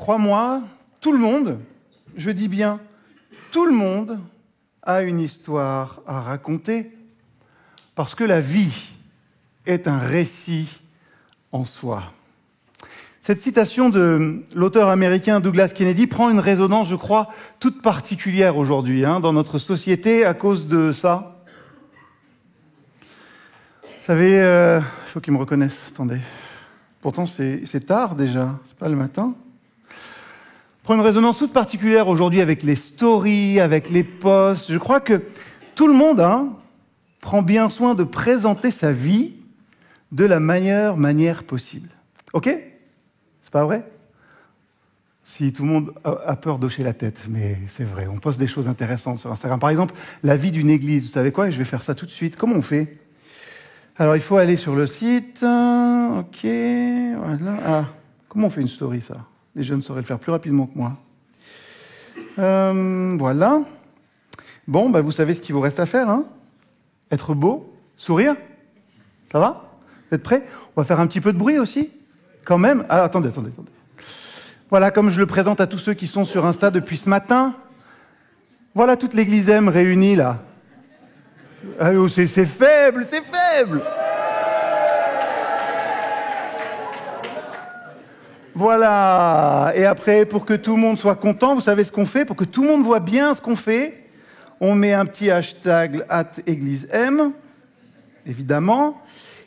crois-moi, tout le monde, je dis bien tout le monde, a une histoire à raconter, parce que la vie est un récit en soi. Cette citation de l'auteur américain Douglas Kennedy prend une résonance, je crois, toute particulière aujourd'hui dans notre société à cause de ça. Vous savez, il faut qu'ils me reconnaissent, attendez. Pourtant, c'est tard déjà, c'est pas le matin. Prend une résonance toute particulière aujourd'hui avec les stories, avec les posts. Je crois que tout le monde prend bien soin de présenter sa vie de la meilleure manière possible. Ok ? C'est pas vrai ? Si tout le monde a peur d'hocher la tête, mais c'est vrai, on poste des choses intéressantes sur Instagram. Par exemple, la vie d'une église. Vous savez quoi ? Je vais faire ça tout de suite. Comment on fait ? Alors, il faut aller sur le site. Ok, voilà. Ah, comment on fait une story, ça ? Les jeunes sauraient le faire plus rapidement que moi. Voilà. Bon, vous savez ce qu'il vous reste à faire. Être beau, sourire. Ça va ? Vous êtes prêts ? On va faire un petit peu de bruit aussi. Quand même. Ah, attendez. Voilà, comme je le présente à tous ceux qui sont sur Insta depuis ce matin. Voilà toute l'église M réunie là. Ah, c'est faible. Voilà. Et après, pour que tout le monde soit content, vous savez ce qu'on fait ? Pour que tout le monde voit bien ce qu'on fait, on met un petit hashtag @égliseM, évidemment.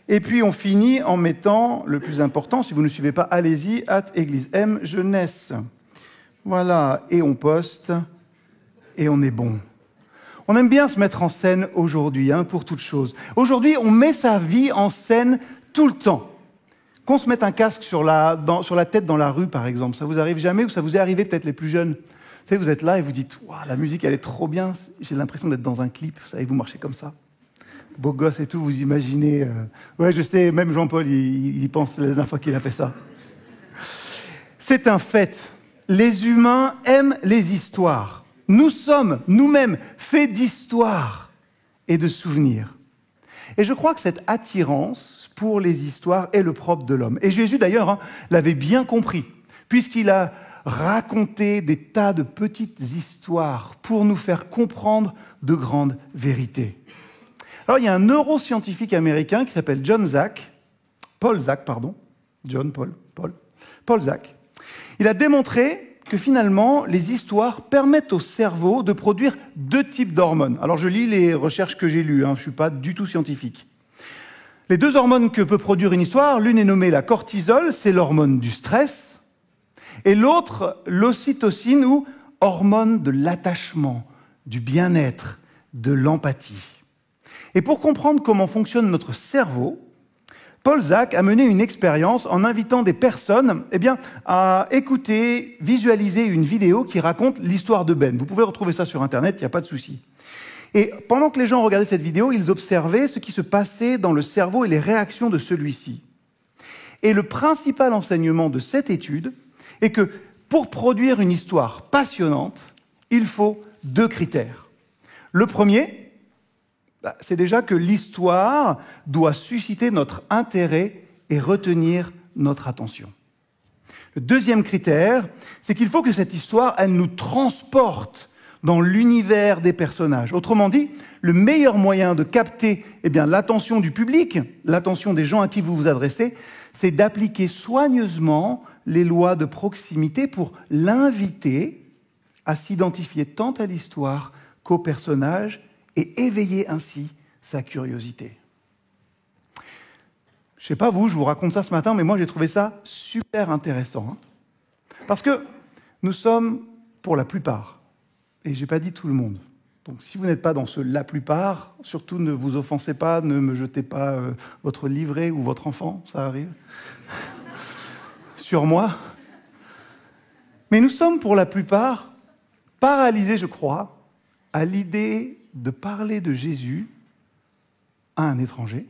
Et puis, on finit en mettant le plus important. Si vous ne suivez pas, allez-y, @égliseM jeunesse. Voilà. Et on poste. Et on est bon. On aime bien se mettre en scène aujourd'hui, pour toute chose. Aujourd'hui, on met sa vie en scène tout le temps. Qu'on se mette un casque sur la tête dans la rue, par exemple, ça vous arrive jamais ou ça vous est arrivé peut-être les plus jeunes ? Vous savez, vous êtes là et vous dites « Waouh, la musique, elle est trop bien, j'ai l'impression d'être dans un clip. » Vous savez, vous marchez comme ça. Beau gosse et tout, vous imaginez... Ouais, je sais, même Jean-Paul, il y pense la dernière fois qu'il a fait ça. C'est un fait. Les humains aiment les histoires. Nous sommes, nous-mêmes, faits d'histoires et de souvenirs. Et je crois que cette attirance pour les histoires est le propre de l'homme. Et Jésus, d'ailleurs, l'avait bien compris, puisqu'il a raconté des tas de petites histoires pour nous faire comprendre de grandes vérités. Alors, il y a un neuroscientifique américain qui s'appelle Paul Zak. Il a démontré que finalement, les histoires permettent au cerveau de produire 2 types d'hormones. Alors, je lis les recherches que j'ai lues, je ne suis pas du tout scientifique. Les 2 hormones que peut produire une histoire, l'une est nommée la cortisol, c'est l'hormone du stress, et l'autre, l'ocytocine, ou hormone de l'attachement, du bien-être, de l'empathie. Et pour comprendre comment fonctionne notre cerveau, Paul Zak a mené une expérience en invitant des personnes à écouter, visualiser une vidéo qui raconte l'histoire de Ben. Vous pouvez retrouver ça sur Internet, il n'y a pas de souci. Et pendant que les gens regardaient cette vidéo, ils observaient ce qui se passait dans le cerveau et les réactions de celui-ci. Et le principal enseignement de cette étude est que pour produire une histoire passionnante, il faut 2 critères. Le premier, c'est déjà que l'histoire doit susciter notre intérêt et retenir notre attention. Le deuxième critère, c'est qu'il faut que cette histoire, elle nous transporte dans l'univers des personnages. Autrement dit, le meilleur moyen de capter l'attention du public, l'attention des gens à qui vous vous adressez, c'est d'appliquer soigneusement les lois de proximité pour l'inviter à s'identifier tant à l'histoire qu'au personnage et éveiller ainsi sa curiosité. Je ne sais pas vous, je vous raconte ça ce matin, mais moi j'ai trouvé ça super intéressant. Parce que nous sommes, pour la plupart, et je n'ai pas dit tout le monde. Donc si vous n'êtes pas dans la plupart, surtout ne vous offensez pas, ne me jetez pas votre livret ou votre enfant, ça arrive, sur moi. Mais nous sommes pour la plupart paralysés, je crois, à l'idée de parler de Jésus à un étranger,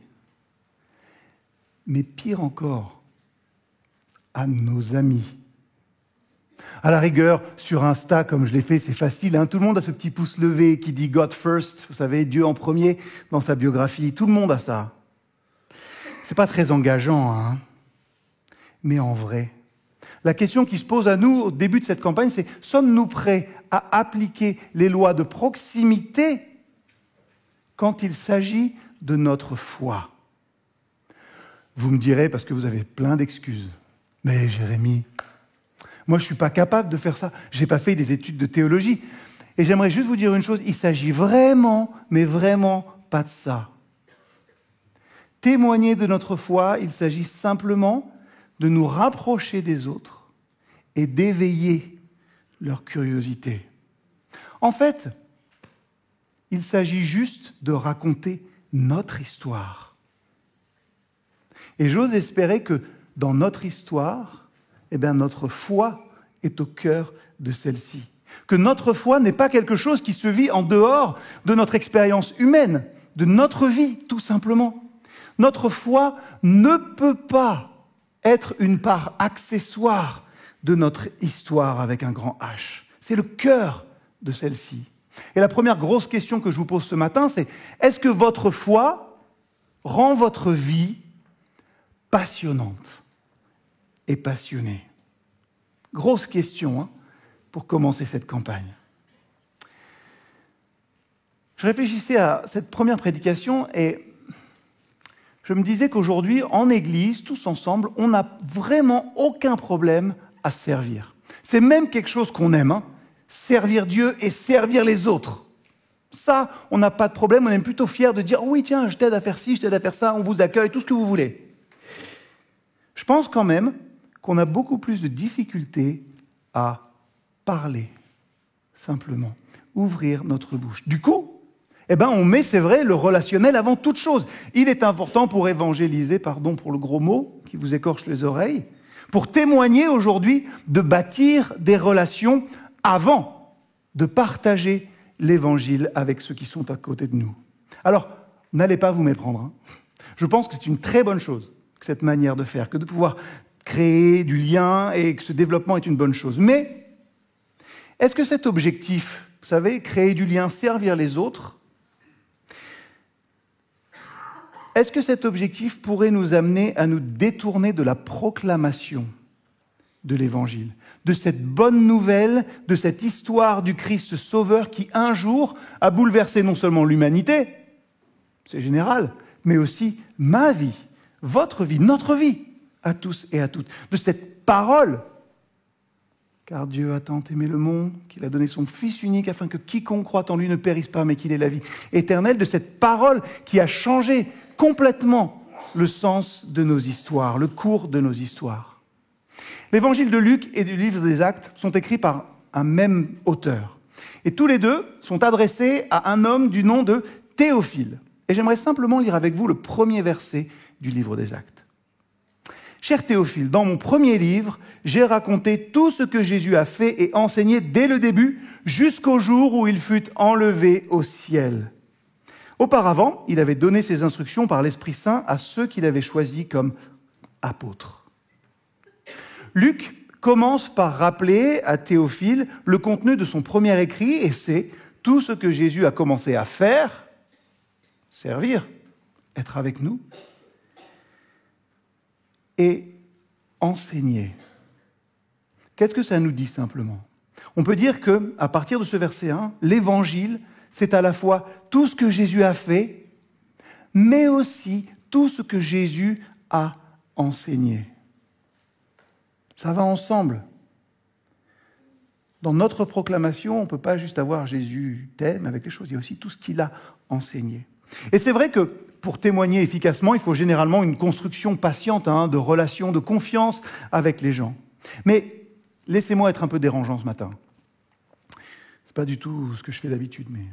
mais pire encore, à nos amis. À la rigueur, sur Insta, comme je l'ai fait, c'est facile. Tout le monde a ce petit pouce levé qui dit « God first », vous savez, Dieu en premier dans sa biographie. Tout le monde a ça. C'est pas très engageant, mais en vrai. La question qui se pose à nous au début de cette campagne, c'est sommes-nous prêts à appliquer les lois de proximité quand il s'agit de notre foi? Vous me direz, parce que vous avez plein d'excuses, mais Jérémie, moi je ne suis pas capable de faire ça, je n'ai pas fait des études de théologie. Et j'aimerais juste vous dire une chose, il s'agit vraiment, mais vraiment pas de ça. Témoigner de notre foi, il s'agit simplement de nous rapprocher des autres et d'éveiller leur curiosité. En fait, il s'agit juste de raconter notre histoire. Et j'ose espérer que dans notre histoire, notre foi est au cœur de celle-ci. Que notre foi n'est pas quelque chose qui se vit en dehors de notre expérience humaine, de notre vie, tout simplement. Notre foi ne peut pas être une part accessoire de notre histoire avec un grand H. C'est le cœur de celle-ci. Et la première grosse question que je vous pose ce matin, c'est est-ce que votre foi rend votre vie passionnante et passionnée? Grosse question pour commencer cette campagne. Je réfléchissais à cette première prédication et je me disais qu'aujourd'hui, en Église, tous ensemble, on n'a vraiment aucun problème à servir. C'est même quelque chose qu'on aime, servir Dieu et servir les autres. Ça, on n'a pas de problème, on est plutôt fiers de dire « Oui, tiens, je t'aide à faire ci, je t'aide à faire ça, on vous accueille, tout ce que vous voulez. » Je pense quand même qu'on a beaucoup plus de difficultés à parler, simplement, ouvrir notre bouche. Du coup, on met, c'est vrai, le relationnel avant toute chose. Il est important pour évangéliser, pardon pour le gros mot qui vous écorche les oreilles, pour témoigner aujourd'hui de bâtir des relations avant de partager l'évangile avec ceux qui sont à côté de nous. Alors, n'allez pas vous méprendre. Je pense que c'est une très bonne chose, cette manière de faire, que de pouvoir créer du lien et que ce développement est une bonne chose. Mais est-ce que cet objectif, vous savez, créer du lien, servir les autres, est-ce que cet objectif pourrait nous amener à nous détourner de la proclamation de l'Évangile, de cette bonne nouvelle, de cette histoire du Christ Sauveur qui, un jour, a bouleversé non seulement l'humanité, c'est général, mais aussi ma vie, votre vie, notre vie, à tous et à toutes, de cette parole, car Dieu a tant aimé le monde qu'il a donné son Fils unique afin que quiconque croit en lui ne périsse pas, mais qu'il ait la vie éternelle, de cette parole qui a changé complètement le sens de nos histoires, le cours de nos histoires. L'évangile de Luc et du livre des Actes sont écrits par un même auteur. Et tous les deux sont adressés à un homme du nom de Théophile. Et j'aimerais simplement lire avec vous le premier verset du livre des Actes. « Cher Théophile, dans mon premier livre, j'ai raconté tout ce que Jésus a fait et enseigné dès le début, jusqu'au jour où il fut enlevé au ciel. Auparavant, il avait donné ses instructions par l'Esprit Saint à ceux qu'il avait choisis comme apôtres. » Luc commence par rappeler à Théophile le contenu de son premier écrit, et c'est tout ce que Jésus a commencé à faire, servir, être avec nous, et enseigner. Qu'est-ce que ça nous dit simplement ? On peut dire qu'à partir de ce verset 1, l'Évangile, c'est à la fois tout ce que Jésus a fait, mais aussi tout ce que Jésus a enseigné. Ça va ensemble. Dans notre proclamation, on ne peut pas juste avoir Jésus t'aime avec les choses, il y a aussi tout ce qu'il a enseigné. Et c'est vrai que pour témoigner efficacement, il faut généralement une construction patiente de relations, de confiance avec les gens. Mais laissez-moi être un peu dérangeant ce matin. C'est pas du tout ce que je fais d'habitude, mais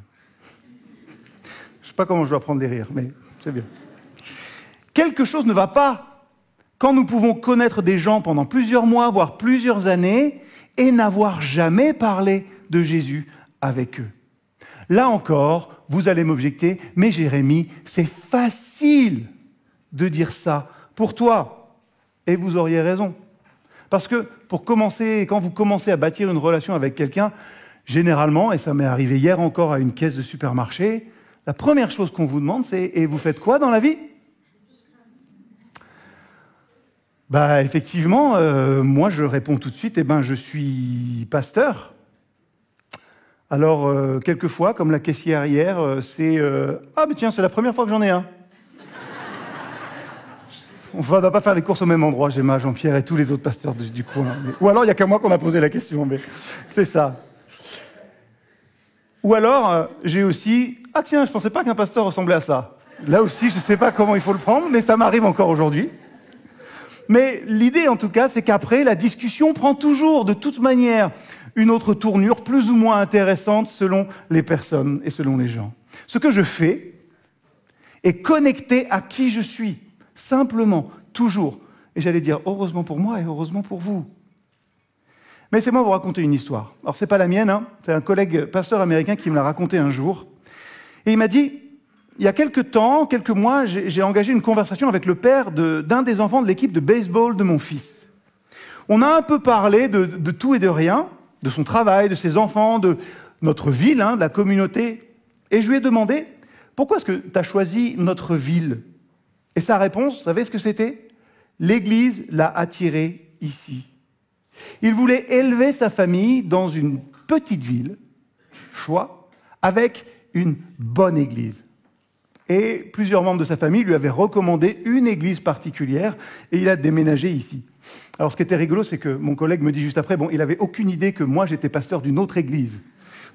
je sais pas comment je dois prendre des rires, mais c'est bien. Quelque chose ne va pas quand nous pouvons connaître des gens pendant plusieurs mois, voire plusieurs années, et n'avoir jamais parlé de Jésus avec eux. Là encore, vous allez m'objecter, mais Jérémie, c'est facile de dire ça pour toi. Et vous auriez raison. Parce que quand vous commencez à bâtir une relation avec quelqu'un, généralement, et ça m'est arrivé hier encore à une caisse de supermarché, la première chose qu'on vous demande, c'est « Et vous faites quoi dans la vie ?» Bah, effectivement, moi je réponds tout de suite, je suis pasteur. Alors, quelquefois, comme la caissière hier, c'est ah, mais tiens, c'est la première fois que j'en ai un. On ne va pas faire les courses au même endroit, Gemma, Jean-Pierre et tous les autres pasteurs du coin. Ou alors, il n'y a qu'à moi qu'on a posé la question, mais c'est ça. Ou alors, j'ai aussi ah, tiens, je ne pensais pas qu'un pasteur ressemblait à ça. Là aussi, je ne sais pas comment il faut le prendre, mais ça m'arrive encore aujourd'hui. Mais l'idée, en tout cas, c'est qu'après, la discussion prend toujours, de toute manière, une autre tournure, plus ou moins intéressante selon les personnes et selon les gens. Ce que je fais est connecté à qui je suis, simplement, toujours. Et j'allais dire, heureusement pour moi et heureusement pour vous. Mais laissez-moi vous raconter une histoire. Alors, c'est pas la mienne, hein, c'est un collègue pasteur américain qui me l'a raconté un jour. Et il m'a dit, il y a quelques temps, quelques mois, j'ai engagé une conversation avec le père d'un des enfants de l'équipe de baseball de mon fils. On a un peu parlé de tout et de rien, de son travail, de ses enfants, de notre ville, de la communauté. Et je lui ai demandé, pourquoi est-ce que tu as choisi notre ville? Et sa réponse, vous savez ce que c'était? L'Église l'a attiré ici. Il voulait élever sa famille dans une petite ville, choix, avec une bonne Église. Et plusieurs membres de sa famille lui avaient recommandé une église particulière et il a déménagé ici. Alors ce qui était rigolo, c'est que mon collègue me dit juste après, il n'avait aucune idée que moi j'étais pasteur d'une autre église,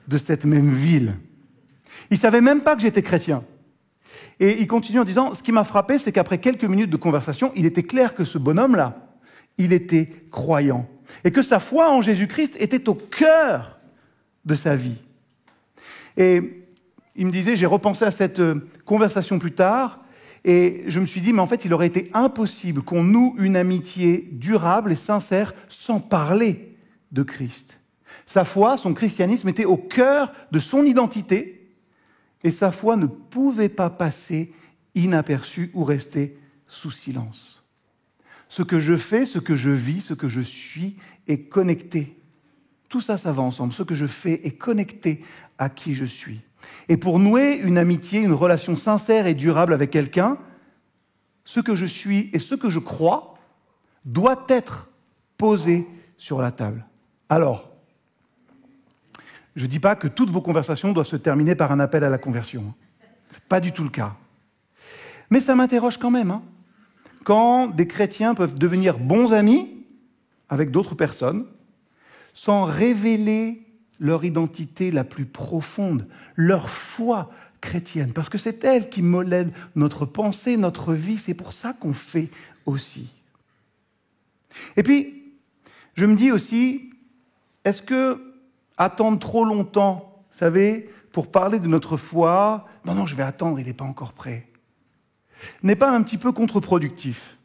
de cette même ville. Il ne savait même pas que j'étais chrétien. Et il continue en disant, ce qui m'a frappé, c'est qu'après quelques minutes de conversation, il était clair que ce bonhomme-là, il était croyant. Et que sa foi en Jésus-Christ était au cœur de sa vie. Et il me disait, j'ai repensé à cette conversation plus tard, et je me suis dit, mais en fait, il aurait été impossible qu'on noue une amitié durable et sincère sans parler de Christ. Sa foi, son christianisme était au cœur de son identité, et sa foi ne pouvait pas passer inaperçue ou rester sous silence. Ce que je fais, ce que je vis, ce que je suis est connecté. Tout ça, ça va ensemble. Ce que je fais est connecté à qui je suis. Et pour nouer une amitié, une relation sincère et durable avec quelqu'un, ce que je suis et ce que je crois doit être posé sur la table. Alors, je ne dis pas que toutes vos conversations doivent se terminer par un appel à la conversion. Ce n'est pas du tout le cas. Mais ça m'interroge quand même. Quand des chrétiens peuvent devenir bons amis avec d'autres personnes, sans révéler leur identité la plus profonde, leur foi chrétienne, parce que c'est elle qui modèle notre pensée, notre vie, c'est pour ça qu'on fait aussi. Et puis, je me dis aussi, est-ce que attendre trop longtemps, vous savez, pour parler de notre foi, non, je vais attendre, il n'est pas encore prêt, n'est pas un petit peu contre-productif?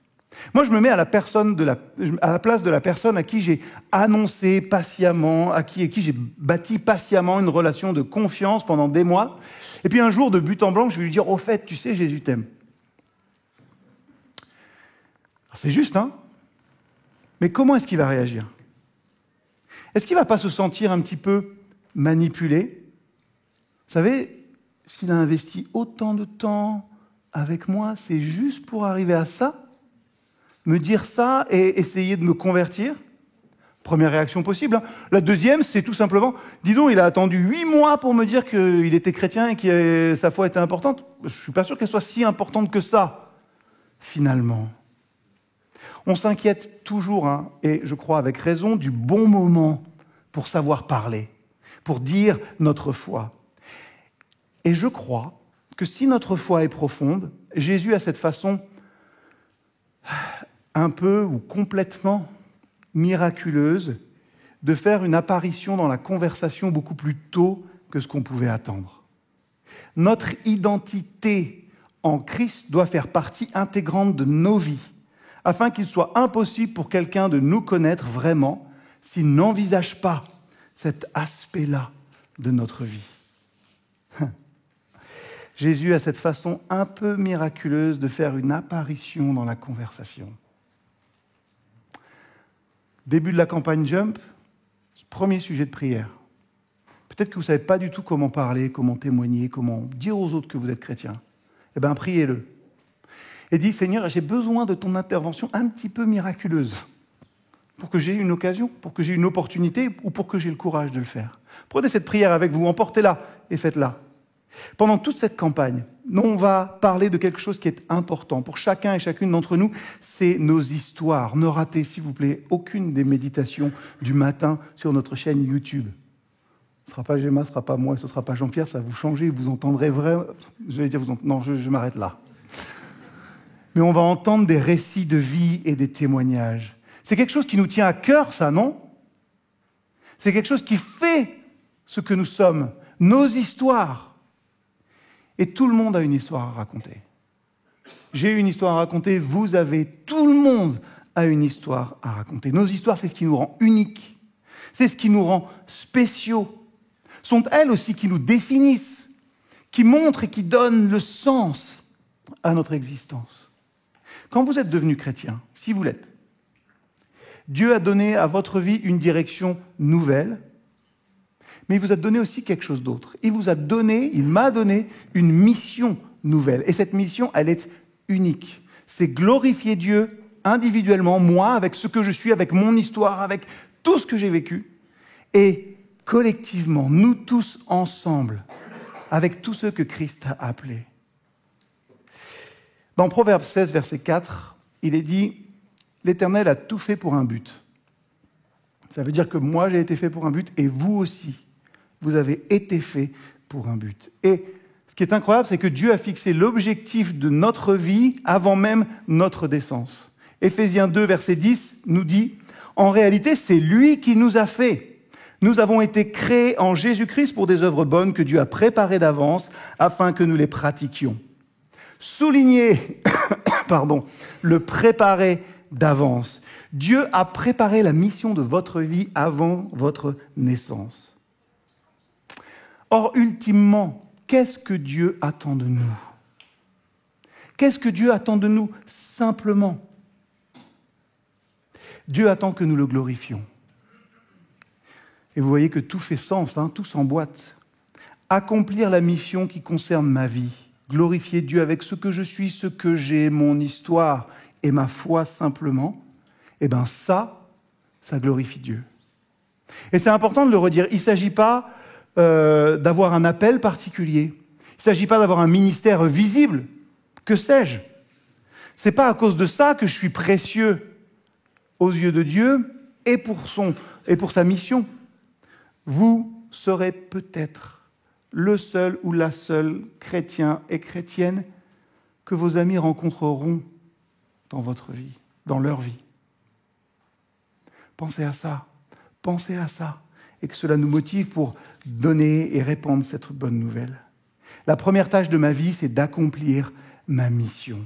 Moi, je me mets à la place de la personne à qui j'ai annoncé patiemment, à qui j'ai bâti patiemment une relation de confiance pendant des mois. Et puis un jour, de but en blanc, je vais lui dire, au fait, tu sais, Jésus t'aime. C'est juste, mais comment est-ce qu'il va réagir? Est-ce qu'il ne va pas se sentir un petit peu manipulé? Vous savez, s'il a investi autant de temps avec moi, c'est juste pour arriver à ça? Me dire ça et essayer de me convertir? Première réaction possible. La deuxième, c'est tout simplement, dis donc, il a attendu 8 mois pour me dire qu'il était chrétien et que sa foi était importante. Je ne suis pas sûr qu'elle soit si importante que ça, finalement. On s'inquiète toujours, et je crois avec raison, du bon moment pour savoir parler, pour dire notre foi. Et je crois que si notre foi est profonde, Jésus a cette façon un peu ou complètement miraculeuse de faire une apparition dans la conversation beaucoup plus tôt que ce qu'on pouvait attendre. Notre identité en Christ doit faire partie intégrante de nos vies, afin qu'il soit impossible pour quelqu'un de nous connaître vraiment s'il n'envisage pas cet aspect-là de notre vie. Jésus a cette façon un peu miraculeuse de faire une apparition dans la conversation. Début de la campagne Jump, premier sujet de prière. Peut-être que vous ne savez pas du tout comment parler, comment témoigner, comment dire aux autres que vous êtes chrétien. Eh bien, priez-le. Et dis, Seigneur, j'ai besoin de ton intervention un petit peu miraculeuse pour que j'ai une occasion, pour que j'ai une opportunité ou pour que j'ai le courage de le faire. Prenez cette prière avec vous, emportez-la et faites-la. Pendant toute cette campagne, on va parler de quelque chose qui est important pour chacun et chacune d'entre nous, c'est nos histoires. Ne ratez, s'il vous plaît, aucune des méditations du matin sur notre chaîne YouTube. Ce ne sera pas Gemma, ce ne sera pas moi, ce ne sera pas Jean-Pierre, ça va vous changer, vous entendrez vraiment... Non, je m'arrête là. Mais on va entendre des récits de vie et des témoignages. C'est quelque chose qui nous tient à cœur, ça, non? C'est quelque chose qui fait ce que nous sommes, nos histoires. Et tout le monde a une histoire à raconter. J'ai une histoire à raconter, vous avez, tout le monde a une histoire à raconter. Nos histoires, c'est ce qui nous rend uniques, c'est ce qui nous rend spéciaux. Sont elles aussi qui nous définissent, qui montrent et qui donnent le sens à notre existence. Quand vous êtes devenu chrétien, si vous l'êtes, Dieu a donné à votre vie une direction nouvelle, mais il vous a donné aussi quelque chose d'autre. Il m'a donné une mission nouvelle. Et cette mission, elle est unique. C'est glorifier Dieu individuellement, moi, avec ce que je suis, avec mon histoire, avec tout ce que j'ai vécu. Et collectivement, nous tous ensemble, avec tous ceux que Christ a appelés. Dans Proverbe 16, verset 4, il est dit « L'Éternel a tout fait pour un but ». Ça veut dire que moi, j'ai été fait pour un but, et vous aussi, vous avez été fait pour un but. Et ce qui est incroyable, c'est que Dieu a fixé l'objectif de notre vie avant même notre naissance. Éphésiens 2, verset 10, nous dit « En réalité, c'est lui qui nous a fait. Nous avons été créés en Jésus-Christ pour des œuvres bonnes que Dieu a préparées d'avance afin que nous les pratiquions. » Soulignez, le préparer d'avance. Dieu a préparé la mission de votre vie avant votre naissance. Or, ultimement, qu'est-ce que Dieu attend de nous? Qu'est-ce que Dieu attend de nous simplement? Dieu attend que nous le glorifions. Et vous voyez que tout fait sens, tout s'emboîte. Accomplir la mission qui concerne ma vie, glorifier Dieu avec ce que je suis, ce que j'ai, mon histoire et ma foi simplement, ça glorifie Dieu. Et c'est important de le redire, il ne s'agit pas d'avoir un appel particulier, il ne s'agit pas d'avoir un ministère visible, que sais-je. Ce n'est pas à cause de ça que je suis précieux aux yeux de Dieu et pour sa mission. Vous serez peut-être le seul ou la seule chrétien et chrétienne que vos amis rencontreront dans votre vie, dans leur vie. Pensez à ça, et que cela nous motive pour donner et répandre cette bonne nouvelle. La première tâche de ma vie, c'est d'accomplir ma mission.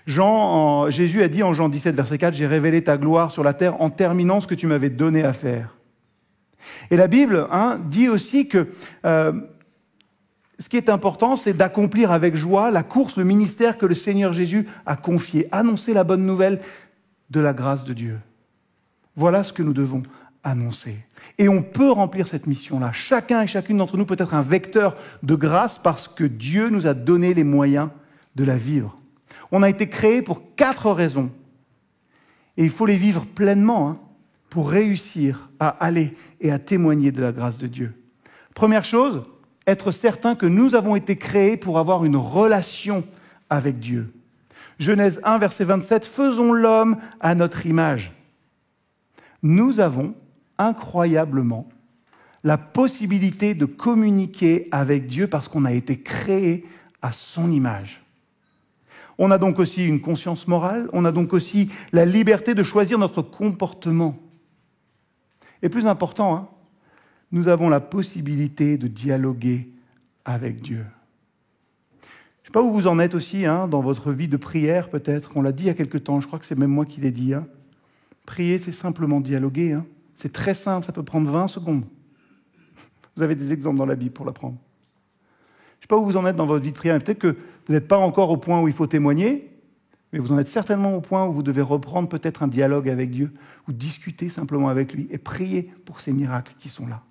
Jésus a dit en Jean 17, verset 4, « J'ai révélé ta gloire sur la terre en terminant ce que tu m'avais donné à faire. » Et la Bible dit aussi que ce qui est important, c'est d'accomplir avec joie la course, le ministère que le Seigneur Jésus a confié, annoncer la bonne nouvelle de la grâce de Dieu. Voilà ce que nous devons annoncer. Et on peut remplir cette mission-là. Chacun et chacune d'entre nous peut être un vecteur de grâce parce que Dieu nous a donné les moyens de la vivre. On a été créés pour 4 raisons. Et il faut les vivre pleinement pour réussir à aller et à témoigner de la grâce de Dieu. Première chose, être certain que nous avons été créés pour avoir une relation avec Dieu. Genèse 1, verset 27, « Faisons l'homme à notre image. » Nous avons incroyablement la possibilité de communiquer avec Dieu parce qu'on a été créés à son image. On a donc aussi une conscience morale, on a donc aussi la liberté de choisir notre comportement. Et plus important, nous avons la possibilité de dialoguer avec Dieu. Je ne sais pas où vous en êtes aussi, dans votre vie de prière peut-être. On l'a dit il y a quelque temps, je crois que c'est même moi qui l'ai dit. Prier, c'est simplement dialoguer. C'est très simple, ça peut prendre 20 secondes. Vous avez des exemples dans la Bible pour l'apprendre. Je ne sais pas où vous en êtes dans votre vie de prière, mais peut-être que vous n'êtes pas encore au point où il faut témoigner, mais vous en êtes certainement au point où vous devez reprendre peut-être un dialogue avec Dieu, ou discuter simplement avec lui et prier pour ces miracles qui sont là.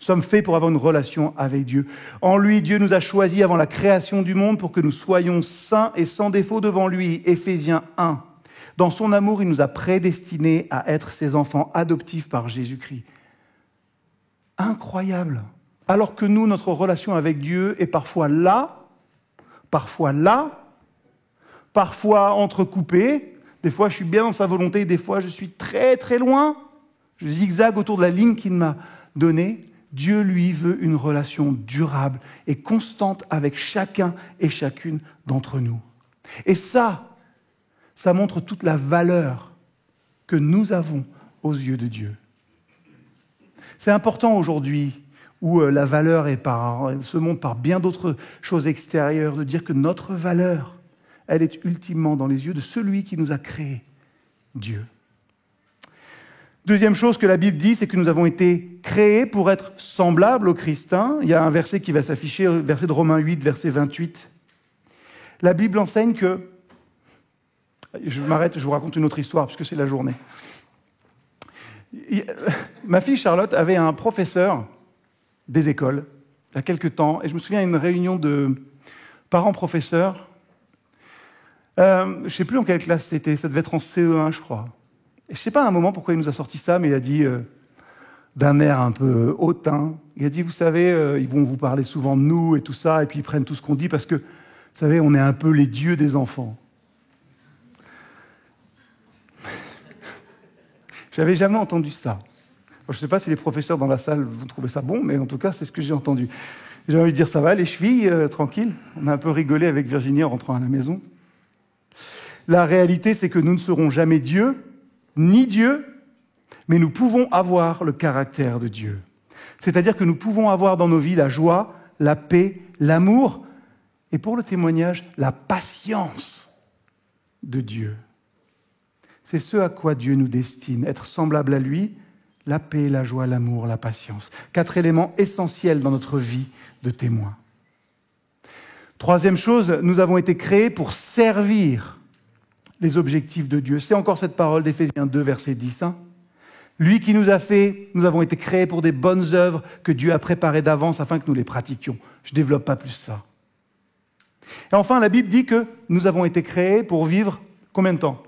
Nous sommes faits pour avoir une relation avec Dieu. En lui, Dieu nous a choisis avant la création du monde pour que nous soyons saints et sans défaut devant lui. Éphésiens 1. Dans son amour, il nous a prédestinés à être ses enfants adoptifs par Jésus-Christ. Incroyable. Alors que nous, notre relation avec Dieu est parfois là, parfois entrecoupée. Des fois, je suis bien dans sa volonté, des fois, je suis très, très loin. Je zigzague autour de la ligne qu'il m'a donnée. Dieu, lui, veut une relation durable et constante avec chacun et chacune d'entre nous. Et ça montre toute la valeur que nous avons aux yeux de Dieu. C'est important aujourd'hui, où la valeur se montre par bien d'autres choses extérieures, de dire que notre valeur, elle est ultimement dans les yeux de celui qui nous a créés, Dieu. Deuxième chose que la Bible dit, c'est que nous avons été créés pour être semblables au Christ. Il y a un verset qui va s'afficher, verset de Romains 8, verset 28. La Bible enseigne que... Je m'arrête, je vous raconte une autre histoire, puisque c'est la journée. Ma fille Charlotte avait un professeur des écoles, il y a quelques temps, et je me souviens d'une réunion de parents-professeurs. Je ne sais plus en quelle classe c'était, ça devait être en CE1, je crois. Et je ne sais pas à un moment pourquoi il nous a sorti ça, mais il a dit, d'un air un peu hautain, il a dit, vous savez, ils vont vous parler souvent de nous et tout ça, et puis ils prennent tout ce qu'on dit, parce que, vous savez, on est un peu les dieux des enfants. Je n'avais jamais entendu ça. Je ne sais pas si les professeurs dans la salle vont trouver ça bon, mais en tout cas, c'est ce que j'ai entendu. J'ai envie de dire, ça va, les chevilles, tranquille. On a un peu rigolé avec Virginie en rentrant à la maison. La réalité, c'est que nous ne serons jamais Dieu, ni Dieu, mais nous pouvons avoir le caractère de Dieu. C'est-à-dire que nous pouvons avoir dans nos vies la joie, la paix, l'amour, et pour le témoignage, la patience de Dieu. C'est ce à quoi Dieu nous destine, être semblable à lui, la paix, la joie, l'amour, la patience. 4 éléments essentiels dans notre vie de témoin. Troisième chose, nous avons été créés pour servir les objectifs de Dieu. C'est encore cette parole d'Éphésiens 2, verset 10. Lui qui nous a fait, nous avons été créés pour des bonnes œuvres que Dieu a préparées d'avance afin que nous les pratiquions. Je ne développe pas plus ça. Et enfin, la Bible dit que nous avons été créés pour vivre combien de temps ?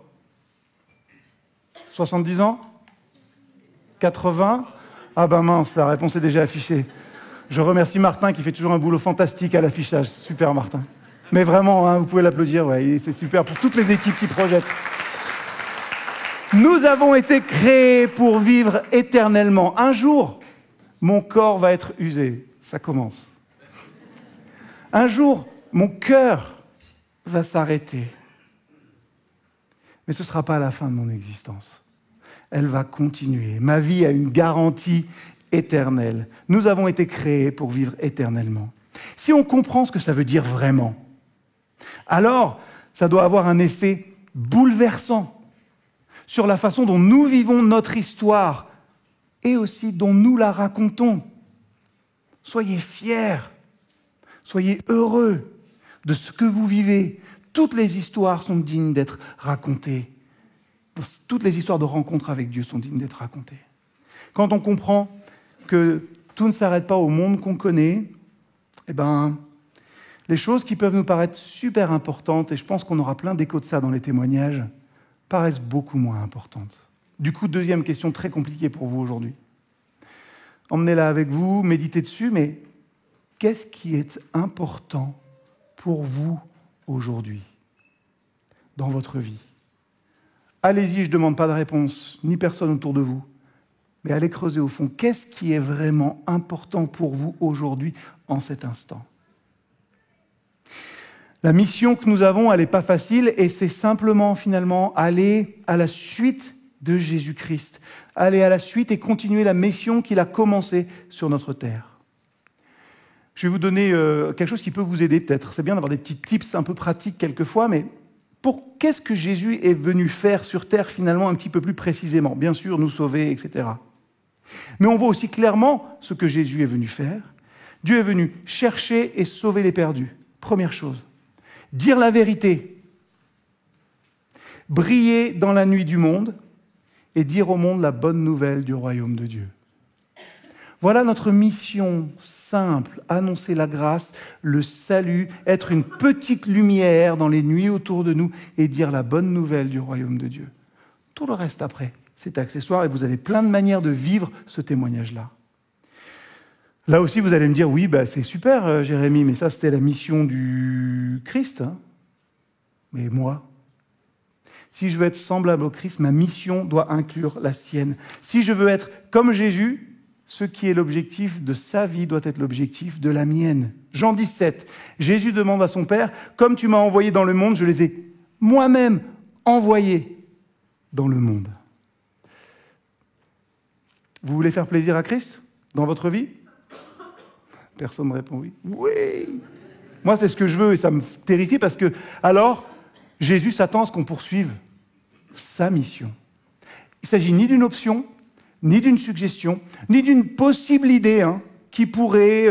70 ans ? 80 ? Ah ben mince, la réponse est déjà affichée. Je remercie Martin qui fait toujours un boulot fantastique à l'affichage. Super Martin. Mais vraiment, vous pouvez l'applaudir, ouais, c'est super pour toutes les équipes qui projettent. Nous avons été créés pour vivre éternellement. Un jour, mon corps va être usé. Ça commence. Un jour, mon cœur va s'arrêter. Mais ce ne sera pas la fin de mon existence. Elle va continuer. Ma vie a une garantie éternelle. Nous avons été créés pour vivre éternellement. Si on comprend ce que ça veut dire vraiment, alors ça doit avoir un effet bouleversant sur la façon dont nous vivons notre histoire et aussi dont nous la racontons. Soyez fiers, soyez heureux de ce que vous vivez. Toutes les histoires sont dignes d'être racontées. Toutes les histoires de rencontres avec Dieu sont dignes d'être racontées. Quand on comprend que tout ne s'arrête pas au monde qu'on connaît, les choses qui peuvent nous paraître super importantes, et je pense qu'on aura plein d'échos de ça dans les témoignages, paraissent beaucoup moins importantes. Du coup, deuxième question très compliquée pour vous aujourd'hui. Emmenez-la avec vous, méditez dessus, mais qu'est-ce qui est important pour vous aujourd'hui, dans votre vie ? Allez-y, je ne demande pas de réponse, ni personne autour de vous, mais allez creuser au fond. Qu'est-ce qui est vraiment important pour vous aujourd'hui, en cet instant ? La mission que nous avons, elle n'est pas facile, et c'est simplement, finalement, aller à la suite de Jésus-Christ. Aller à la suite et continuer la mission qu'il a commencée sur notre terre. Je vais vous donner quelque chose qui peut vous aider, peut-être. C'est bien d'avoir des petits tips un peu pratiques quelquefois, mais qu'est-ce que Jésus est venu faire sur terre, finalement, un petit peu plus précisément ? Bien sûr, nous sauver, etc. Mais on voit aussi clairement ce que Jésus est venu faire. Dieu est venu chercher et sauver les perdus. Première chose. Dire la vérité. Briller dans la nuit du monde et dire au monde la bonne nouvelle du royaume de Dieu. Voilà notre mission simple, annoncer la grâce, le salut, être une petite lumière dans les nuits autour de nous et dire la bonne nouvelle du royaume de Dieu. Tout le reste après, c'est accessoire et vous avez plein de manières de vivre ce témoignage-là. Là aussi, vous allez me dire, oui, c'est super, Jérémie, mais ça, c'était la mission du Christ. Hein. Mais moi, si je veux être semblable au Christ, ma mission doit inclure la sienne. Si je veux être comme Jésus, ce qui est l'objectif de sa vie doit être l'objectif de la mienne. Jean 17, Jésus demande à son Père, « Comme tu m'as envoyé dans le monde, je les ai moi-même envoyés dans le monde. » Vous voulez faire plaisir à Christ dans votre vie ? Personne ne répond oui. Oui. Moi, c'est ce que je veux et ça me terrifie parce que, alors, Jésus s'attend à ce qu'on poursuive sa mission. Il ne s'agit ni d'une option, ni d'une suggestion, ni d'une possible idée qui pourrait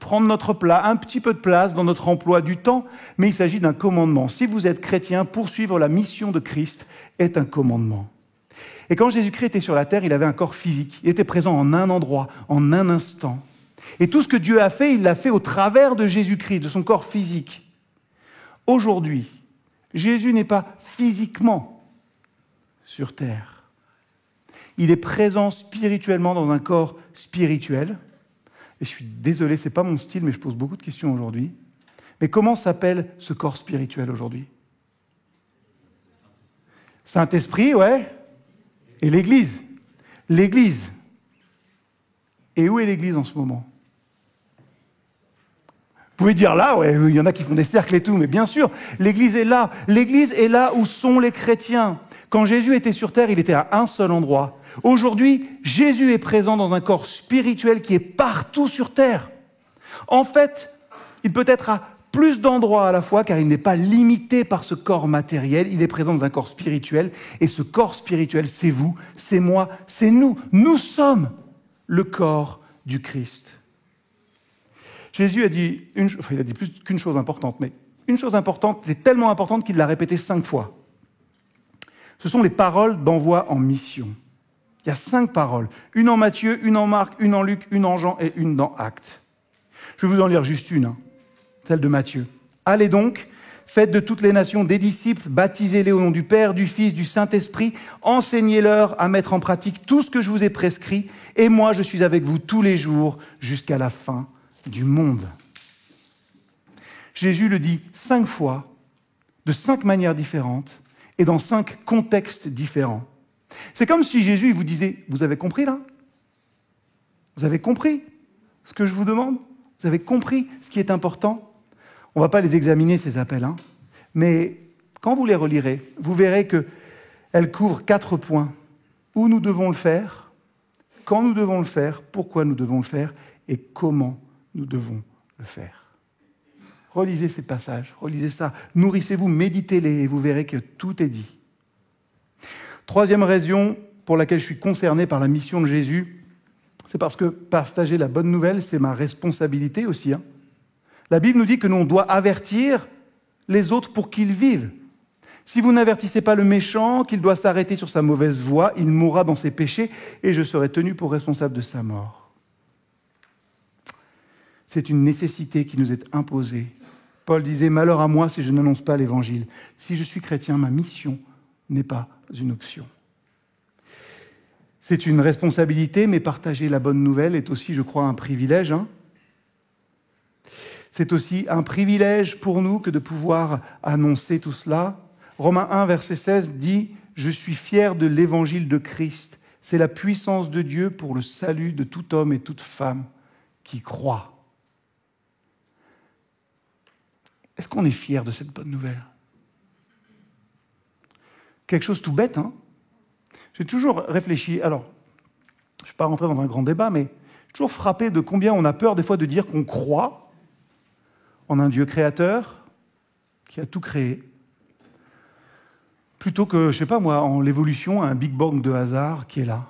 prendre notre place, un petit peu de place dans notre emploi du temps, mais il s'agit d'un commandement. Si vous êtes chrétien, poursuivre la mission de Christ est un commandement. Et quand Jésus-Christ était sur la terre, il avait un corps physique. Il était présent en un endroit, en un instant. Et tout ce que Dieu a fait, il l'a fait au travers de Jésus-Christ, de son corps physique. Aujourd'hui, Jésus n'est pas physiquement sur terre. Il est présent spirituellement dans un corps spirituel. Et je suis désolé, ce n'est pas mon style, mais je pose beaucoup de questions aujourd'hui. Mais comment s'appelle ce corps spirituel aujourd'hui ? Saint-Esprit, ouais. Et l'Église. L'Église. Et où est l'Église en ce moment ? Vous pouvez dire là, ouais, il y en a qui font des cercles et tout, mais bien sûr, l'Église est là. L'Église est là où sont les chrétiens. Quand Jésus était sur terre, il était à un seul endroit. Aujourd'hui, Jésus est présent dans un corps spirituel qui est partout sur terre. En fait, il peut être à plus d'endroits à la fois, car il n'est pas limité par ce corps matériel. Il est présent dans un corps spirituel, et ce corps spirituel, c'est vous, c'est moi, c'est nous. Nous sommes le corps du Christ. Jésus a dit, il a dit plus qu'une chose importante, mais une chose importante, c'est tellement importante qu'il l'a répété 5 fois. Ce sont les paroles d'envoi en mission. Il y a 5 paroles, une en Matthieu, une en Marc, une en Luc, une en Jean et une dans Actes. Je vais vous en lire juste une, celle de Matthieu. « Allez donc, faites de toutes les nations des disciples, baptisez-les au nom du Père, du Fils, du Saint-Esprit, enseignez-leur à mettre en pratique tout ce que je vous ai prescrit, et moi je suis avec vous tous les jours jusqu'à la fin du monde. » Jésus le dit 5 fois, de 5 manières différentes, et dans 5 contextes différents. C'est comme si Jésus vous disait, vous avez compris là ? Vous avez compris ce que je vous demande ? Vous avez compris ce qui est important ? On ne va pas les examiner, ces appels, mais quand vous les relirez, vous verrez qu'elles couvrent 4 points. Où nous devons le faire, quand nous devons le faire, pourquoi nous devons le faire, et comment nous devons le faire. Relisez ces passages, relisez ça, nourrissez-vous, méditez-les, et vous verrez que tout est dit. 3e raison pour laquelle je suis concerné par la mission de Jésus, c'est parce que partager la bonne nouvelle, c'est ma responsabilité aussi. La Bible nous dit que nous, on doit avertir les autres pour qu'ils vivent. Si vous n'avertissez pas le méchant qu'il doit s'arrêter sur sa mauvaise voie, il mourra dans ses péchés et je serai tenu pour responsable de sa mort. C'est une nécessité qui nous est imposée. Paul disait « Malheur à moi si je n'annonce pas l'Évangile. Si je suis chrétien, ma mission n'est pas une option. » C'est une responsabilité, mais partager la bonne nouvelle est aussi, je crois, un privilège. C'est aussi un privilège pour nous que de pouvoir annoncer tout cela. Romains 1, verset 16 dit « Je suis fier de l'Évangile de Christ. C'est la puissance de Dieu pour le salut de tout homme et toute femme qui croit. » Est-ce qu'on est fier de cette bonne nouvelle ? Quelque chose tout bête, J'ai toujours réfléchi, alors, je ne suis pas rentré dans un grand débat, mais je suis toujours frappé de combien on a peur des fois de dire qu'on croit en un Dieu créateur qui a tout créé, plutôt que, je ne sais pas moi, en l'évolution, un Big Bang de hasard qui est là.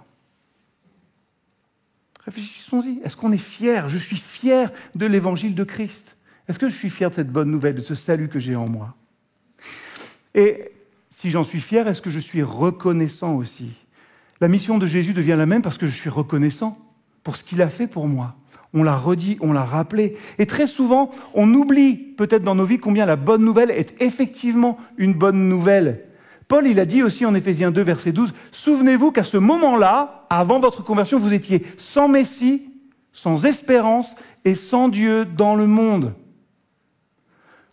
Réfléchissons-y. Est-ce qu'on est fier ? Je suis fier de l'Évangile de Christ. Est-ce que je suis fier de cette bonne nouvelle, de ce salut que j'ai en moi ? Et si j'en suis fier, est-ce que je suis reconnaissant aussi ? La mission de Jésus devient la même parce que je suis reconnaissant pour ce qu'il a fait pour moi. On l'a redit, on l'a rappelé. Et très souvent, on oublie peut-être dans nos vies combien la bonne nouvelle est effectivement une bonne nouvelle. Paul, il a dit aussi en Éphésiens 2, verset 12, « Souvenez-vous qu'à ce moment-là, avant votre conversion, vous étiez sans Messie, sans espérance et sans Dieu dans le monde. »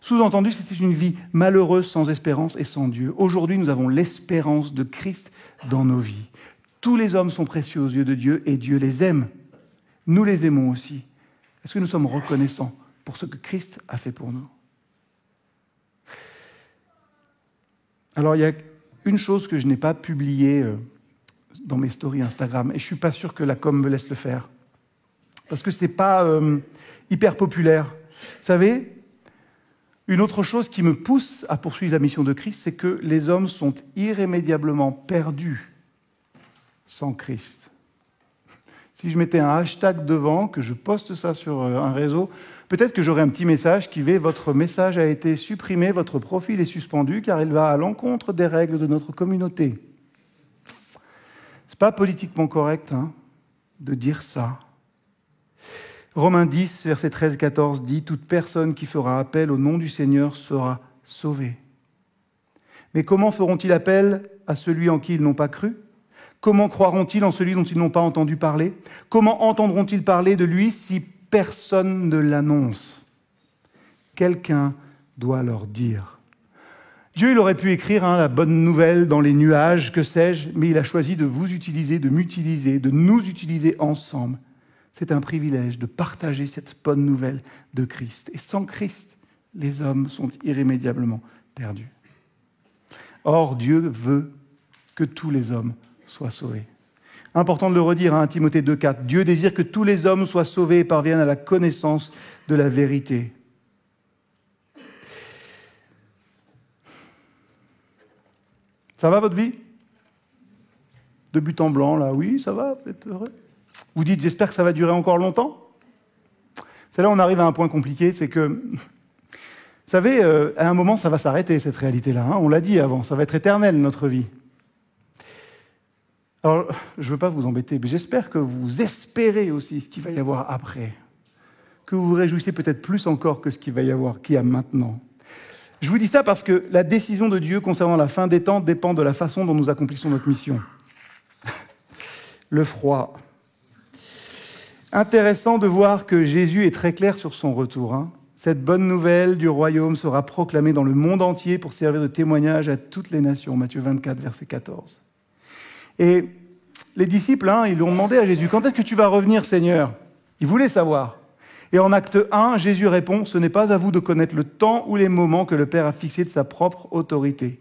Sous-entendu, c'était une vie malheureuse, sans espérance et sans Dieu. Aujourd'hui, nous avons l'espérance de Christ dans nos vies. Tous les hommes sont précieux aux yeux de Dieu et Dieu les aime. Nous les aimons aussi. Est-ce que nous sommes reconnaissants pour ce que Christ a fait pour nous? Alors, il y a une chose que je n'ai pas publiée dans mes stories Instagram, et je ne suis pas sûr que la com me laisse le faire, parce que ce n'est pas hyper populaire. Vous savez, une autre chose qui me pousse à poursuivre la mission de Christ, c'est que les hommes sont irrémédiablement perdus sans Christ. Si je mettais un hashtag devant, que je poste ça sur un réseau, peut-être que j'aurais un petit message qui va « Votre message a été supprimé, votre profil est suspendu car il va à l'encontre des règles de notre communauté. » C'est pas politiquement correct de dire ça. Romains 10, versets 13-14 dit « Toute personne qui fera appel au nom du Seigneur sera sauvée. » Mais comment feront-ils appel à celui en qui ils n'ont pas cru ? Comment croiront-ils en celui dont ils n'ont pas entendu parler ? Comment entendront-ils parler de lui si personne ne l'annonce ? Quelqu'un doit leur dire. Dieu, il aurait pu écrire la bonne nouvelle dans les nuages, que sais-je, mais il a choisi de vous utiliser, de m'utiliser, de nous utiliser ensemble. C'est un privilège de partager cette bonne nouvelle de Christ. Et sans Christ, les hommes sont irrémédiablement perdus. Or, Dieu veut que tous les hommes soient sauvés. Important de le redire, 1 Timothée 2,4. Dieu désire que tous les hommes soient sauvés et parviennent à la connaissance de la vérité. Ça va votre vie ? De but en blanc, là, oui, ça va, vous êtes heureux ? Vous dites, j'espère que ça va durer encore longtemps ? C'est là où on arrive à un point compliqué, c'est que, vous savez, à un moment, ça va s'arrêter, cette réalité-là. On l'a dit avant, ça va être éternel, notre vie. Alors, je ne veux pas vous embêter, mais j'espère que vous espérez aussi ce qu'il va y avoir après. Que vous vous réjouissez peut-être plus encore que ce qu'il va y avoir, qu'il y a maintenant. Je vous dis ça parce que la décision de Dieu concernant la fin des temps dépend de la façon dont nous accomplissons notre mission. Le froid. Intéressant de voir que Jésus est très clair sur son retour. Cette bonne nouvelle du royaume sera proclamée dans le monde entier pour servir de témoignage à toutes les nations. Matthieu 24, verset 14. Et les disciples, ils lui ont demandé à Jésus, « Quand est-ce que tu vas revenir, Seigneur ?» Ils voulaient savoir. Et en acte 1, Jésus répond, « Ce n'est pas à vous de connaître le temps ou les moments que le Père a fixés de sa propre autorité. »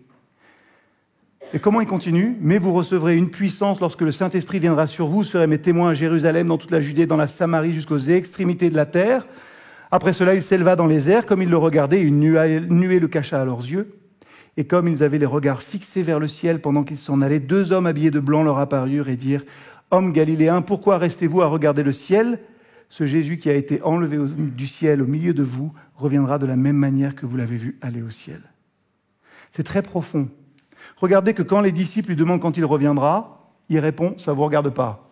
Et comment il continue ? « Mais vous recevrez une puissance lorsque le Saint-Esprit viendra sur vous, vous serez mes témoins à Jérusalem, dans toute la Judée, dans la Samarie, jusqu'aux extrémités de la terre. » Après cela, il s'éleva dans les airs, comme ils le regardaient, une nuée le cacha à leurs yeux. Et comme ils avaient les regards fixés vers le ciel pendant qu'ils s'en allaient, 2 hommes habillés de blanc leur apparurent et dirent « Hommes galiléens, pourquoi restez-vous à regarder le ciel ? Ce Jésus qui a été enlevé du ciel au milieu de vous reviendra de la même manière que vous l'avez vu aller au ciel. » C'est très profond. Regardez que quand les disciples lui demandent quand il reviendra, il répond « Ça ne vous regarde pas ».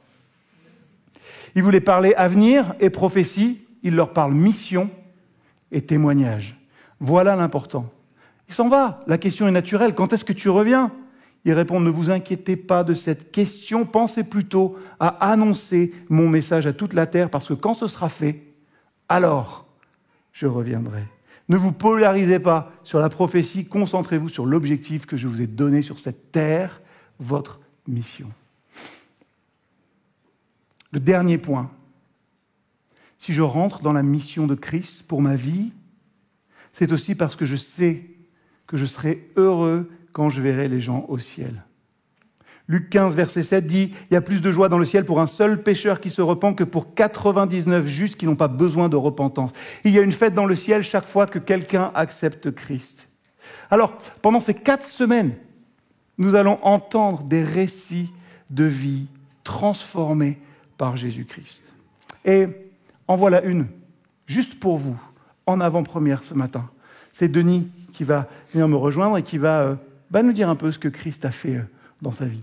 Il voulait parler avenir et prophétie, il leur parle mission et témoignage. Voilà l'important. Il s'en va. La question est naturelle. Quand est-ce que tu reviens ? Il répond, ne vous inquiétez pas de cette question. Pensez plutôt à annoncer mon message à toute la terre parce que quand ce sera fait, alors je reviendrai. Ne vous polarisez pas sur la prophétie. Concentrez-vous sur l'objectif que je vous ai donné sur cette terre, votre mission. Le dernier point. Si je rentre dans la mission de Christ pour ma vie, c'est aussi parce que je sais que je serai heureux quand je verrai les gens au ciel. Luc 15, verset 7 dit « Il y a plus de joie dans le ciel pour un seul pécheur qui se repent que pour 99 justes qui n'ont pas besoin de repentance. Il y a une fête dans le ciel chaque fois que quelqu'un accepte Christ. » Alors, pendant ces 4 semaines, nous allons entendre des récits de vie transformés par Jésus-Christ. Et en voilà une, juste pour vous, en avant-première ce matin. C'est Denis qui va venir me rejoindre et qui va nous dire un peu ce que Christ a fait dans sa vie.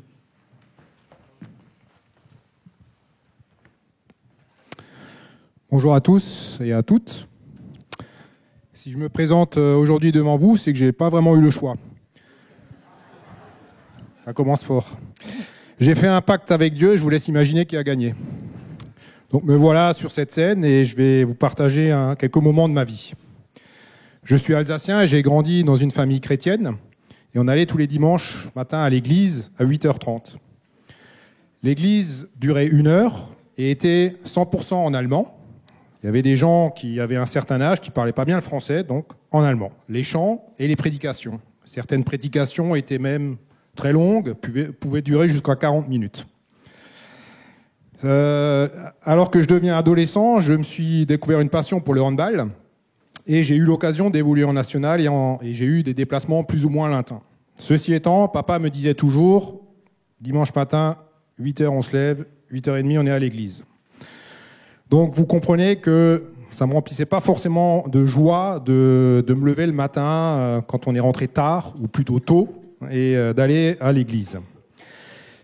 Bonjour à tous et à toutes. Si je me présente aujourd'hui devant vous, c'est que je n'ai pas vraiment eu le choix. Ça commence fort. J'ai fait un pacte avec Dieu, je vous laisse imaginer qui a gagné. Donc me voilà sur cette scène et je vais vous partager quelques moments de ma vie. Je suis alsacien et j'ai grandi dans une famille chrétienne et on allait tous les dimanches matin à l'église à 8h30. L'église durait 1 heure et était 100% en allemand. Il y avait des gens qui avaient un certain âge qui ne parlaient pas bien le français, donc en allemand. Les chants et les prédications. Certaines prédications étaient même très longues, pouvaient durer jusqu'à 40 minutes. Alors que je deviens adolescent, je me suis découvert une passion pour le handball et j'ai eu l'occasion d'évoluer en national et j'ai eu des déplacements plus ou moins lointains. Ceci étant, papa me disait toujours, dimanche matin, 8h on se lève, 8h30 on est à l'église. Donc vous comprenez que ça ne me remplissait pas forcément de joie de me lever le matin quand on est rentré tard, ou plutôt tôt, et d'aller à l'église.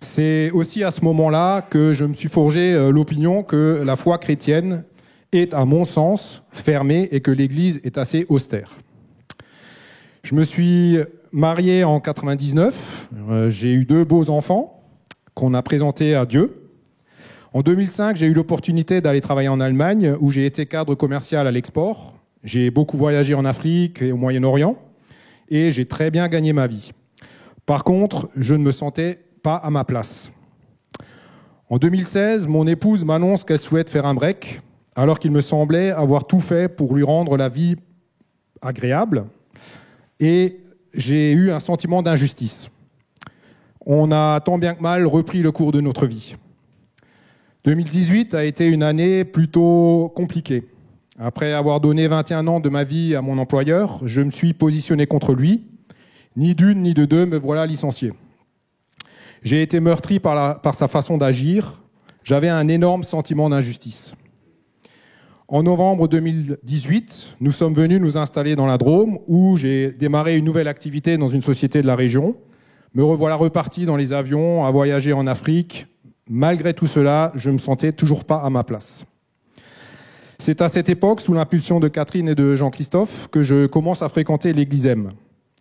C'est aussi à ce moment-là que je me suis forgé l'opinion que la foi chrétienne est, à mon sens, fermée et que l'église est assez austère. Je me suis marié en 99, j'ai eu 2 beaux enfants qu'on a présentés à Dieu. En 2005, j'ai eu l'opportunité d'aller travailler en Allemagne où j'ai été cadre commercial à l'export. J'ai beaucoup voyagé en Afrique et au Moyen-Orient et j'ai très bien gagné ma vie. Par contre, je ne me sentais pas à ma place. En 2016, mon épouse m'annonce qu'elle souhaite faire un break alors qu'il me semblait avoir tout fait pour lui rendre la vie agréable et j'ai eu un sentiment d'injustice. On a tant bien que mal repris le cours de notre vie. 2018 a été une année plutôt compliquée. Après avoir donné 21 ans de ma vie à mon employeur, je me suis positionné contre lui. Ni d'une ni de deux, me voilà licencié. J'ai été meurtri par sa façon d'agir. J'avais un énorme sentiment d'injustice. En novembre 2018, nous sommes venus nous installer dans la Drôme où j'ai démarré une nouvelle activité dans une société de la région. Me revoilà reparti dans les avions, à voyager en Afrique. Malgré tout cela, je ne me sentais toujours pas à ma place. C'est à cette époque, sous l'impulsion de Catherine et de Jean-Christophe, que je commence à fréquenter l'église M.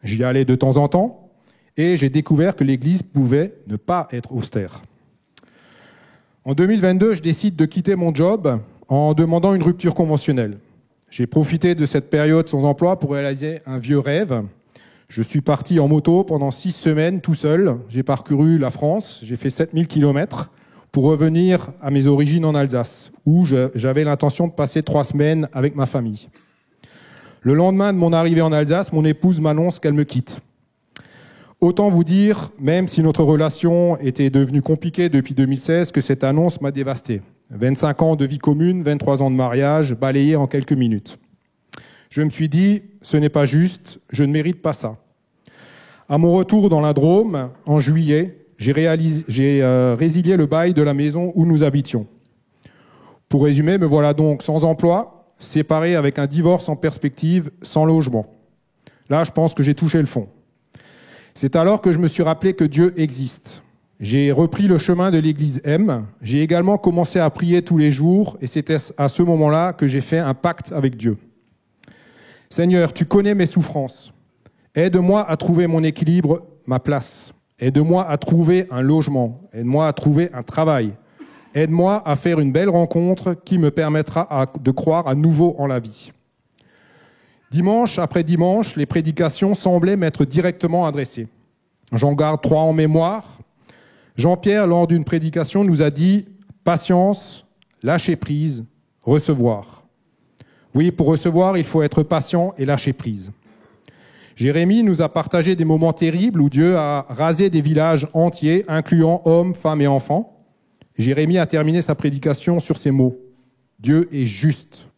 J'y allais de temps en temps et j'ai découvert que l'église pouvait ne pas être austère. En 2022, je décide de quitter mon job en demandant une rupture conventionnelle. J'ai profité de cette période sans emploi pour réaliser un vieux rêve. Je suis parti en moto pendant 6 semaines tout seul. J'ai parcouru la France, j'ai fait 7000 km pour revenir à mes origines en Alsace, où j'avais l'intention de passer 3 semaines avec ma famille. Le lendemain de mon arrivée en Alsace, mon épouse m'annonce qu'elle me quitte. Autant vous dire, même si notre relation était devenue compliquée depuis 2016, que cette annonce m'a dévasté. 25 ans de vie commune, 23 ans de mariage, balayés en quelques minutes. Je me suis dit, ce n'est pas juste, je ne mérite pas ça. À mon retour dans la Drôme, en juillet, j'ai résilié le bail de la maison où nous habitions. Pour résumer, me voilà donc sans emploi, séparé avec un divorce en perspective, sans logement. Là, je pense que j'ai touché le fond. C'est alors que je me suis rappelé que Dieu existe. J'ai repris le chemin de l'église M. J'ai également commencé à prier tous les jours et c'était à ce moment-là que j'ai fait un pacte avec Dieu. Seigneur, tu connais mes souffrances. Aide-moi à trouver mon équilibre, ma place. Aide-moi à trouver un logement. Aide-moi à trouver un travail. Aide-moi à faire une belle rencontre qui me permettra de croire à nouveau en la vie. Dimanche après dimanche, les prédications semblaient m'être directement adressées. J'en garde 3 en mémoire. Jean-Pierre, lors d'une prédication, nous a dit « Patience, lâcher prise, recevoir ». Oui, pour recevoir, il faut être patient et lâcher prise. Jérémie nous a partagé des moments terribles où Dieu a rasé des villages entiers, incluant hommes, femmes et enfants. Jérémie a terminé sa prédication sur ces mots. Dieu est juste.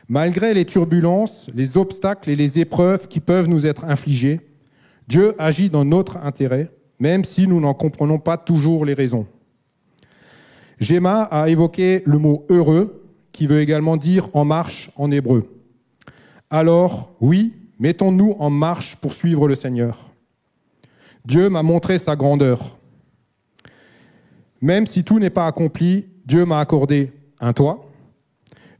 Malgré les turbulences, les obstacles et les épreuves qui peuvent nous être infligées, Dieu agit dans notre intérêt, même si nous n'en comprenons pas toujours les raisons. Gemma a évoqué le mot « heureux », qui veut également dire « en marche » en hébreu. Alors, oui, mettons-nous en marche pour suivre le Seigneur. Dieu m'a montré sa grandeur. Même si tout n'est pas accompli, Dieu m'a accordé un toit.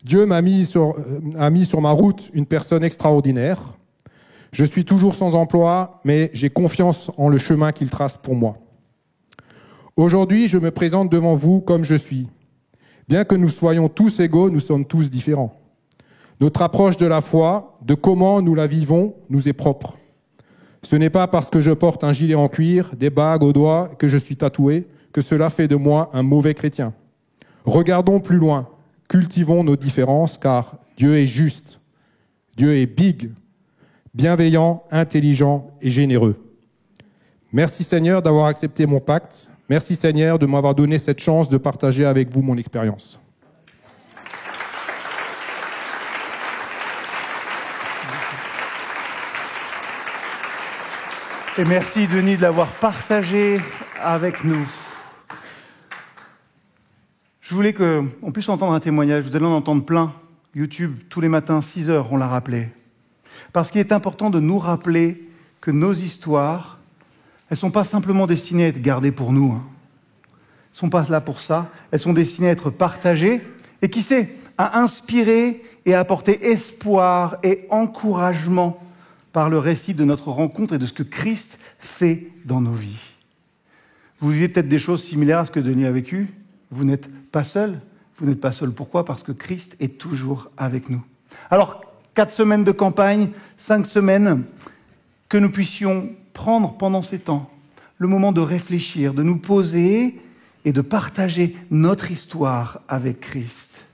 Dieu a mis sur ma route une personne extraordinaire. Je suis toujours sans emploi, mais j'ai confiance en le chemin qu'il trace pour moi. Aujourd'hui, je me présente devant vous comme je suis. Bien que nous soyons tous égaux, nous sommes tous différents. Notre approche de la foi, de comment nous la vivons, nous est propre. Ce n'est pas parce que je porte un gilet en cuir, des bagues aux doigts, que je suis tatoué, que cela fait de moi un mauvais chrétien. Regardons plus loin, cultivons nos différences, car Dieu est juste. Dieu est big, bienveillant, intelligent et généreux. Merci Seigneur d'avoir accepté mon pacte. Merci Seigneur de m'avoir donné cette chance de partager avec vous mon expérience. Et merci Denis de l'avoir partagé avec nous. Je voulais qu'on puisse entendre un témoignage. Vous allez en entendre plein. YouTube, tous les matins, 6h, on l'a rappelé. Parce qu'il est important de nous rappeler que nos histoires, elles ne sont pas simplement destinées à être gardées pour nous. Elles ne sont pas là pour ça. Elles sont destinées à être partagées et, qui sait, à inspirer et à apporter espoir et encouragement par le récit de notre rencontre et de ce que Christ fait dans nos vies. Vous vivez peut-être des choses similaires à ce que Denis a vécu. Vous n'êtes pas seul. Vous n'êtes pas seul. Pourquoi ? Parce que Christ est toujours avec nous. Alors, 4 semaines de campagne, 5 semaines, que nous puissions prendre pendant ces temps le moment de réfléchir, de nous poser et de partager notre histoire avec Christ.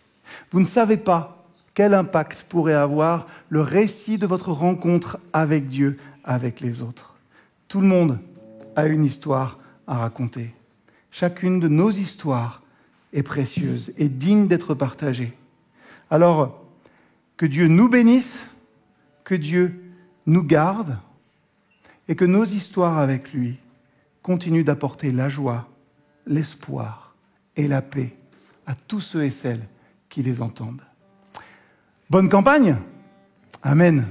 Vous ne savez pas quel impact pourrait avoir le récit de votre rencontre avec Dieu, avec les autres. Tout le monde a une histoire à raconter. Chacune de nos histoires est précieuse et digne d'être partagée. Alors, que Dieu nous bénisse, que Dieu nous garde et que nos histoires avec lui continuent d'apporter la joie, l'espoir et la paix à tous ceux et celles qui les entendent. Bonne campagne! Amen.